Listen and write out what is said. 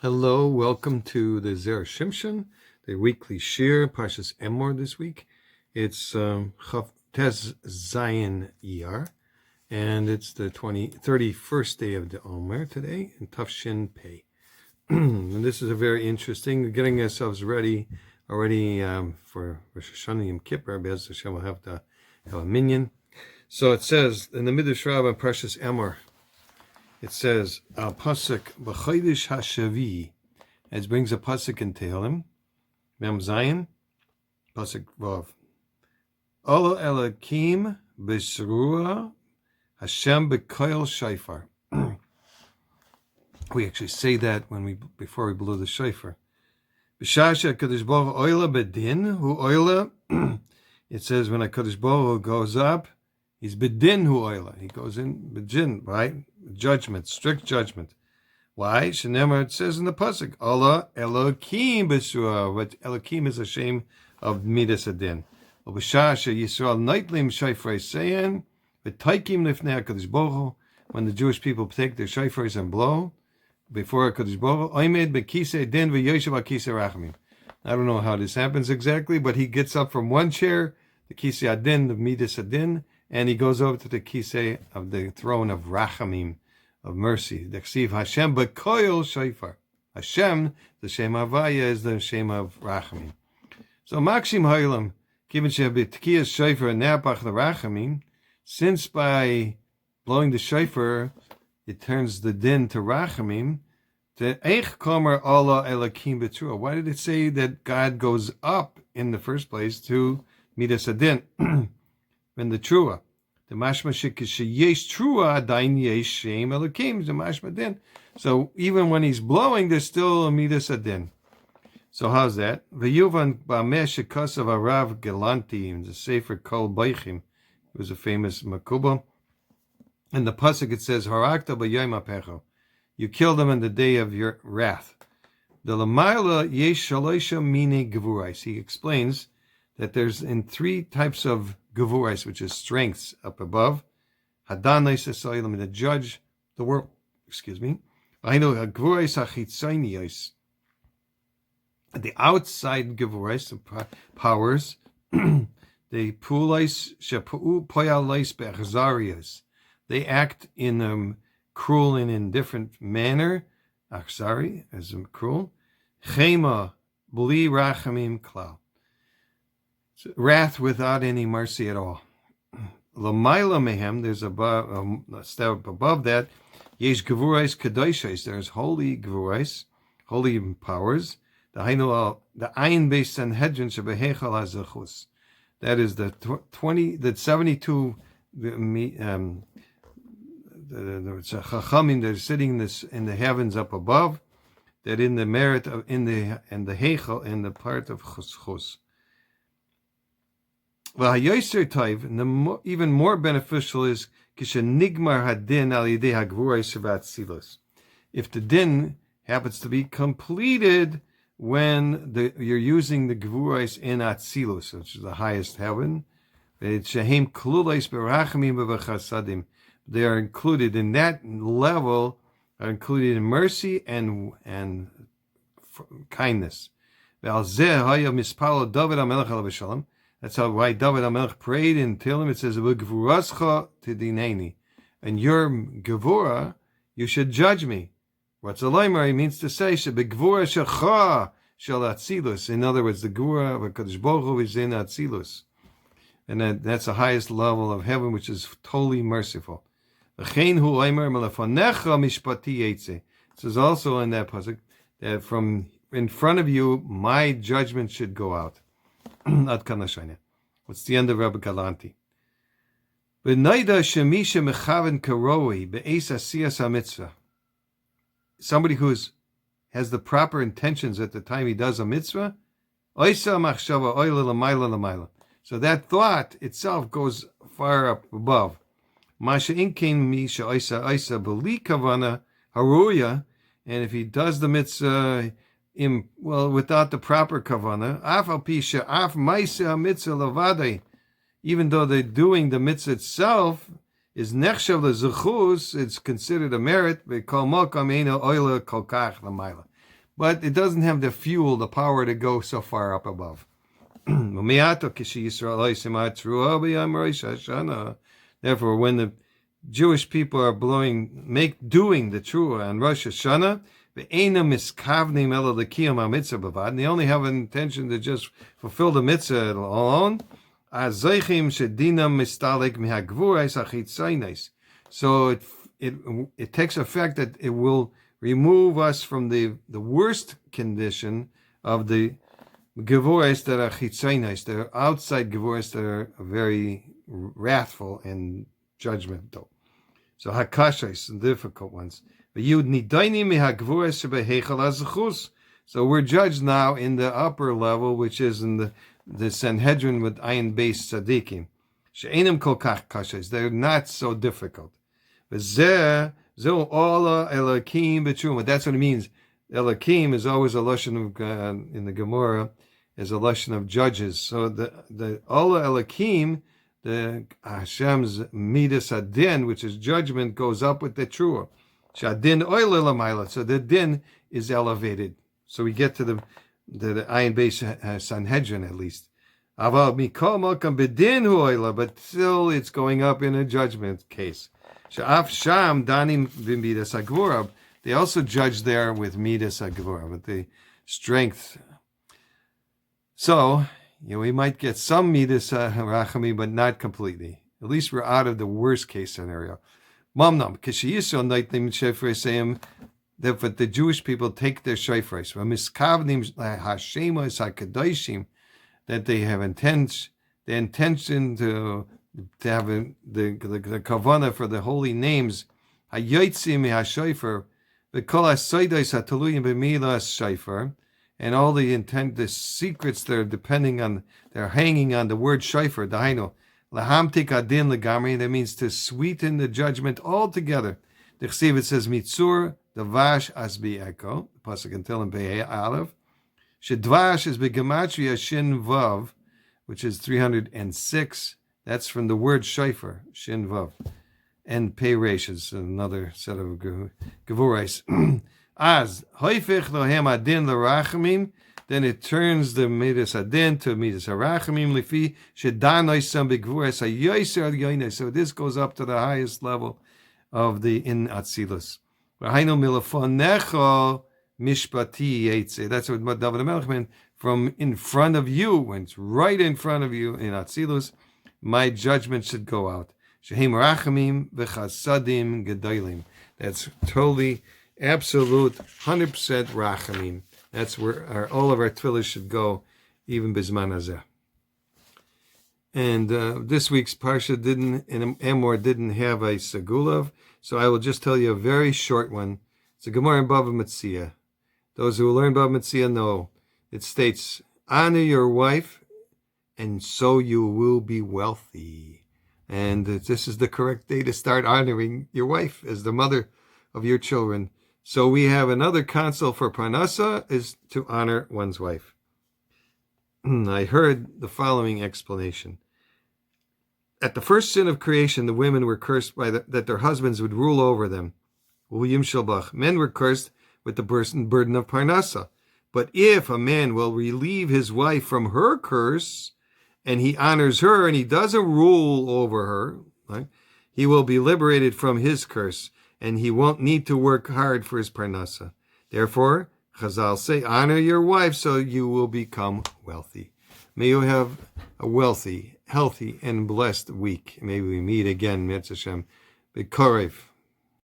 Hello, welcome to the Zera Shimshon, the weekly shir, Parshas Emor this week. It's Tez Zayin Iyar, and it's the 31st day of the Omer today, in Tafshin Pei. And this is a very interesting, getting ourselves ready already for Rosh Hashanah Yom Kippur. Be'ez Hashem will have a minyan. So it says in the Midrash Rabbah, Parshas Emor, it says, Al Pasuk B'Chodesh HaShavi. It brings a Pasuk in Tehillim, Mem Zayin, Pasuk Vav. Olo Elokim B'Shrua Hashem B'Koil Shofar. We actually say that before we blow the shofar. B'Shasha Kadosh Baruch Hu Oila B'Din Hu Oila. It says when Kadosh Baruch Hu goes up, he's B'Din Hu Oila. He goes in B'Din, right? Judgment, strict judgment. Why? Shenemar, it says in the pasuk, Allah Elokim b'Shua. But Elokim is a shame of Midas Adin. Ub'Shasha Yisrael Neitlim Shofar Seyan V'Taikim Lifnei HaKadosh Baruch Hu. When the Jewish people take their shofars and blow before HaKadosh Baruch Hu, Oimed B'Kisei Din V'Yoshev HaKisei Rachamim. I don't know how this happens exactly, but he gets up from one chair, the Kisei Adin, the Midas Adin, and he goes over to the Kisei of the throne of Rachamim, of mercy. The Ksiv Hashem B'Koil Shofar. Hashem, the Shem Havaya, is the Shem of Rachamim. So Makshim Ha'olam, given Sheb'Tkiyas Shofar Napach the Rachamim, since by blowing the shofar it turns the din to Rachamim, the Eich Komer Allah Elokim B'Trua. Why did it say that God goes up in the first place to Midas Adin? When the Trua, the mashma sheyesh Trua, dain yesh shem elokim, the mashma din. So even when he's blowing, there's still a midas adin. So how's that? V'yuvan b'ameh shekasav Arav Galanti in the Sefer Kol Beichim. It was a famous makubah. In the pasuk it says, Harakta b'yom apecho. You killed them in the day of your wrath. The lamayla yesh shalosha mini gevurais. He explains that there's in three types of gevurais, which is strengths up above. Hadanais esoilim, the judge, the world. I know gevurais achitzonios. The outside gevurais, the powers, the pulais shepuu poyalais be'achzarios. They act in cruel and indifferent manner. Achzari, as cruel. Chema bli rachamim klal. Wrath without any mercy at all. Lamaila mehem, there's a step above that. Yesh gevurais kadoshais, there's holy gevurais, holy powers. The ayin based Sanhedrin shebehechal hazechus. That is the 72 the chachamim that are sitting in the heavens up above, that in the merit of in the hechal in the part of chus. Well, even more beneficial is if the din happens to be completed when you're using the gevurais in Atzilus, which is the highest heaven. They are included in that level, are included in mercy and kindness. That's why David HaMelech prayed in Tehillim. It says, "V'gevurascha tidineni," and your gevura, you should judge me. What's a leimer? He means to say, "Shebegvura shecha shel atzilus." In other words, the gevura of Hakadosh Baruch Hu is in atzilus, and that's the highest level of heaven, which is totally merciful. V'chein hu leimer melefanecha mishpati yetze. It says also in that pasuk that from in front of you, my judgment should go out. What's the end of Rabbi Galanti? Somebody who has the proper intentions at the time he does a mitzvah, so that thought itself goes far up above. And if he does the mitzvah without the proper kavanah, even though they're doing the mitzvah itself is nechshav lezechus, it's considered a merit. but it doesn't have the fuel, the power to go so far up above. Therefore, when the Jewish people are doing the Trua on Rosh Hashanah, and they only have an intention to just fulfill the mitzvah alone. So it takes effect that it will remove us from the worst condition of the Gevuras that are chitzainis, that are outside Gevuras that are very wrathful and judgmental. So hakashais, the difficult ones. So we're judged now in the upper level, which is in the Sanhedrin with ayin beis tzadikim. She'enim kol kach kashais, they're not so difficult. That's what it means. Elokim is always a lashon of in the Gemara, is a lashon of judges. So the Ola Elokim, the Hashem's midas adin, which is judgment, goes up with the trua. Shadin oila lamaila. So the din is elevated. So we get to the ayin beis Sanhedrin at least. Aval mikol malkam bedin hu oila, but still it's going up in a judgment case. Sha'af sham danim v'midas hagvura. They also judge there with midas hagvura, with the strength. So, we might get some midas rachamim, but not completely. At least we're out of the worst case scenario. Mamnam, k'sheyisrael noitnim shefreisayim, that the Jewish people take their shofros, v'miskavnim hashemos hakadoshim, that they have the intention to have the kavanah for the holy names, hayotzim hashofar, v'kol hasodos hataluyim b'milas shofar, and all the secrets that are they're hanging on the word shofar, dahainu, lahamtik adin legamri, that means to sweeten the judgment altogether. The chesiv, it says, mitzur, davash asbi eko, the pasuk in Tehillim Pei Aleph, shedvash is begematria shin vav, which is 306. That's from the word shofar, shin vav. And pei resh is another set of gevurais. Az hoifich lohem adin l'rachamim, then it turns the midas adin to midas harachamim lifi shedanoisam begvurais hayoser yoines. So this goes up to the highest level of the in Atzilus. V'hainu milafonecho mishpati yetze. That's what David HaMelech meant. From in front of you, when it's right in front of you in Atzilus, my judgment should go out. Shehem rachamim v'chasadim gedolim. That's totally, absolute, 100% rachamim. That's where all of our tefillah should go, even bizman hazeh. And this week's parsha Emor didn't have a segulav, so I will just tell you a very short one. It's a Gemara in Bava Metzia. Those who learn Bava Metzia know. It states, honor your wife, and so you will be wealthy. And this is the correct day to start honoring your wife as the mother of your children. So we have another counsel for Parnasa is to honor one's wife. I heard the following explanation. At the first sin of creation, the women were cursed that their husbands would rule over them. Men were cursed with the burden of Parnasa. But if a man will relieve his wife from her curse, and he honors her, and he doesn't rule over her, right, he will be liberated from his curse, and he won't need to work hard for his parnasa. Therefore, Chazal say, honor your wife so you will become wealthy. May you have a wealthy, healthy, and blessed week. May we meet again, Mitzvah Hashem, B'Korev.